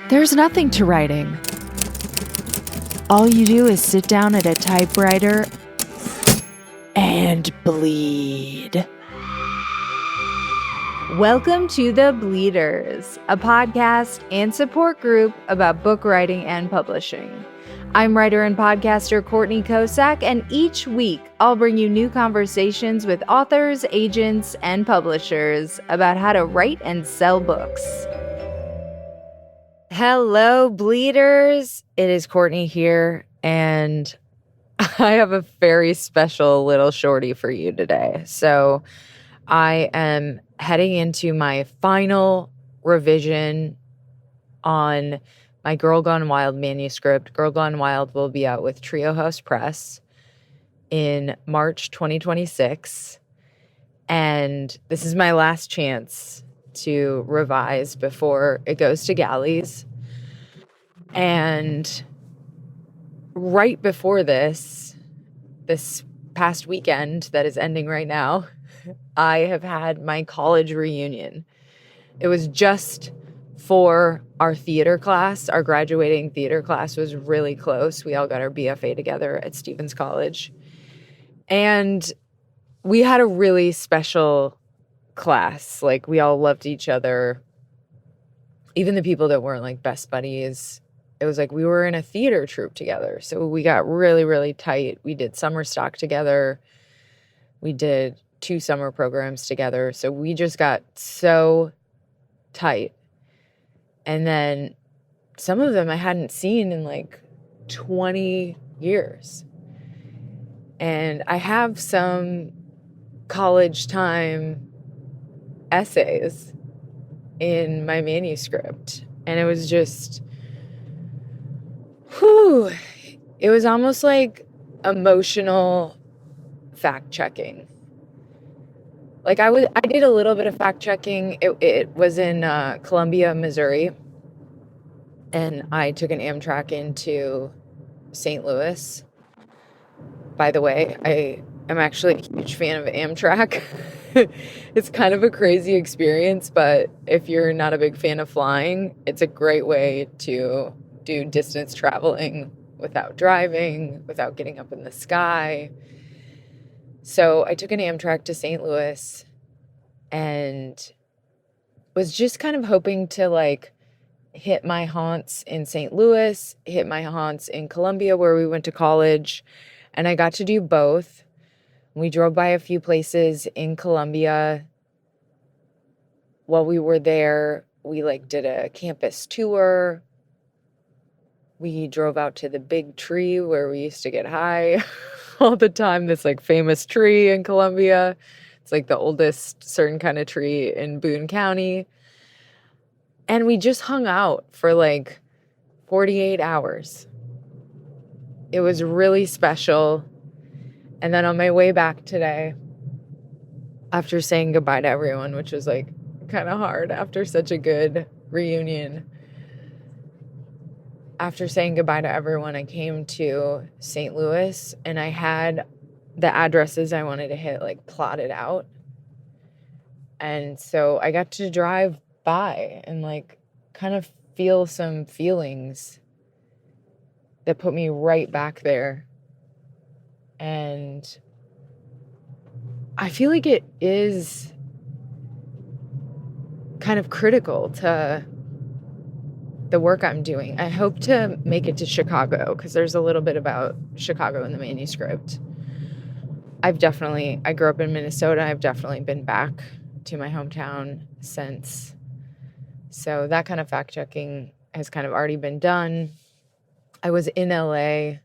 There's nothing to writing. All you do is sit down at a typewriter and bleed. Welcome to The Bleeders, a podcast and support group about book writing and publishing. I'm writer and podcaster Courtney Kocak, and each week I'll bring you new conversations with authors, agents, and publishers about how to write and sell books. Hello, Bleeders. It is Courtney here, and I have a very special little shorty for you today. So I am heading into my final revision on my Girl Gone Wild manuscript. Girl Gone Wild will be out with Trio House Press in March 2026. And this is my last chance to revise before it goes to galleys. And right before this past weekend that is ending right now, I have had my college reunion. It was just for our theater class. Our graduating theater class was really close. We all got our BFA together at Stevens College. And we had a really special class. Like, we all loved each other. Even the people that weren't like best buddies. It was like we were in a theater troupe together. So we got really, really tight. We did summer stock together. We did 2 summer programs together. So we just got so tight. And then some of them I hadn't seen in like 20 years. And I have some college time essays in my manuscript. And it was just, it was almost like emotional fact-checking. Like I did a little bit of fact-checking. It was in Columbia, Missouri. And I took an Amtrak into St. Louis. By the way, I am actually a huge fan of Amtrak. It's kind of a crazy experience, but if you're not a big fan of flying, it's a great way to do distance traveling without driving, without getting up in the sky. So I took an Amtrak to St. Louis and was just kind of hoping to like hit my haunts in St. Louis, hit my haunts in Columbia where we went to college, and I got to do both. We drove by a few places in Columbia. While we were there, we like did a campus tour. We drove out to the big tree where we used to get high all the time. This like famous tree in Columbia. It's like the oldest certain kind of tree in Boone County. And we just hung out for like 48 hours. It was really special. And then on my way back today, after saying goodbye to everyone, which was like kind of hard after such a good reunion, after saying goodbye to everyone, I came to St. Louis and I had the addresses I wanted to hit like plotted out. And so I got to drive by and like kind of feel some feelings that put me right back there. And I feel like it is kind of critical to the work I'm doing. I hope to make it to Chicago because there's a little bit about Chicago in the manuscript. I grew up in Minnesota. I've definitely been back to my hometown since. So that kind of fact checking has kind of already been done. I was in LA,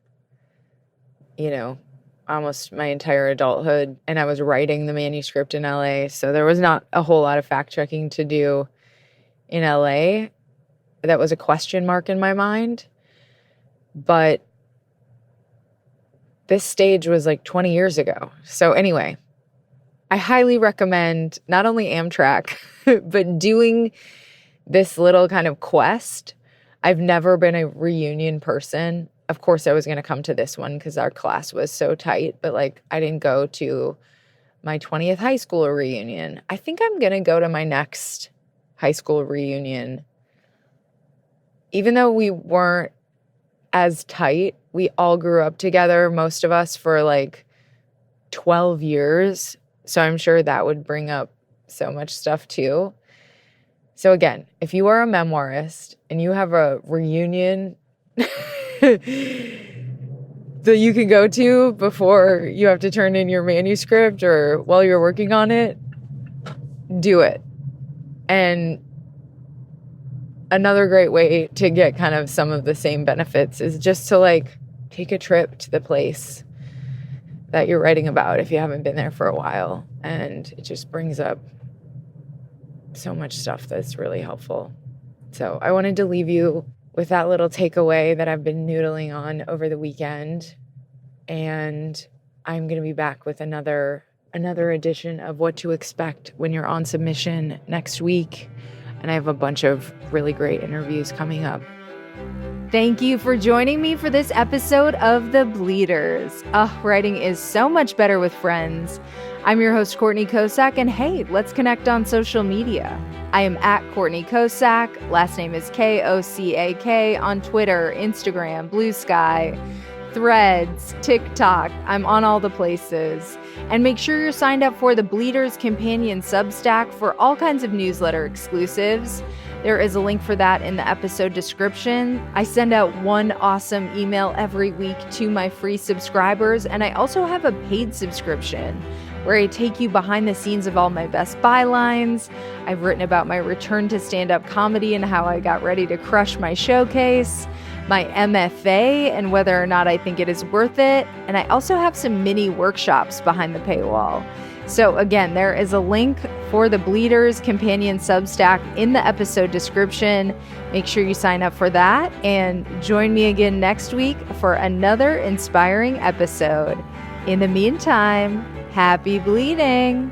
almost my entire adulthood, and I was writing the manuscript in LA. So there was not a whole lot of fact checking to do in LA. That was a question mark in my mind. But this stage was like 20 years ago. So anyway, I highly recommend not only Amtrak, but doing this little kind of quest. I've never been a reunion person. Of course, I was going to come to this one because our class was so tight, but like I didn't go to my 20th high school reunion. I think I'm going to go to my next high school reunion even though we weren't as tight, we all grew up together, most of us, for like 12 years. So I'm sure that would bring up so much stuff too. So again, if you are a memoirist and you have a reunion that you can go to before you have to turn in your manuscript or while you're working on it, do it. And another great way to get kind of some of the same benefits is just to like take a trip to the place that you're writing about if you haven't been there for a while. And it just brings up so much stuff that's really helpful. So I wanted to leave you with that little takeaway that I've been noodling on over the weekend. And I'm going to be back with another edition of What to Expect When You're on Submission next week. And I have a bunch of really great interviews coming up. Thank you for joining me for this episode of The Bleeders. Writing is so much better with friends. I'm your host, Courtney Kocak, and hey, let's connect on social media. I am at Courtney Kocak. Last name is Kocak on Twitter, Instagram, Blue Sky, Threads, TikTok. I'm on all the places. And make sure you're signed up for the Bleeders Companion Substack for all kinds of newsletter exclusives. There is a link for that in the episode description. I send out one awesome email every week to my free subscribers, and I also have a paid subscription where I take you behind the scenes of all my best bylines. I've written about my return to stand-up comedy and how I got ready to crush my showcase, my MFA and whether or not I think it is worth it, and I also have some mini workshops behind the paywall. So again, there is a link for the Bleeders Companion Substack in the episode description. Make sure you sign up for that and join me again next week for another inspiring episode. In the meantime, happy bleeding!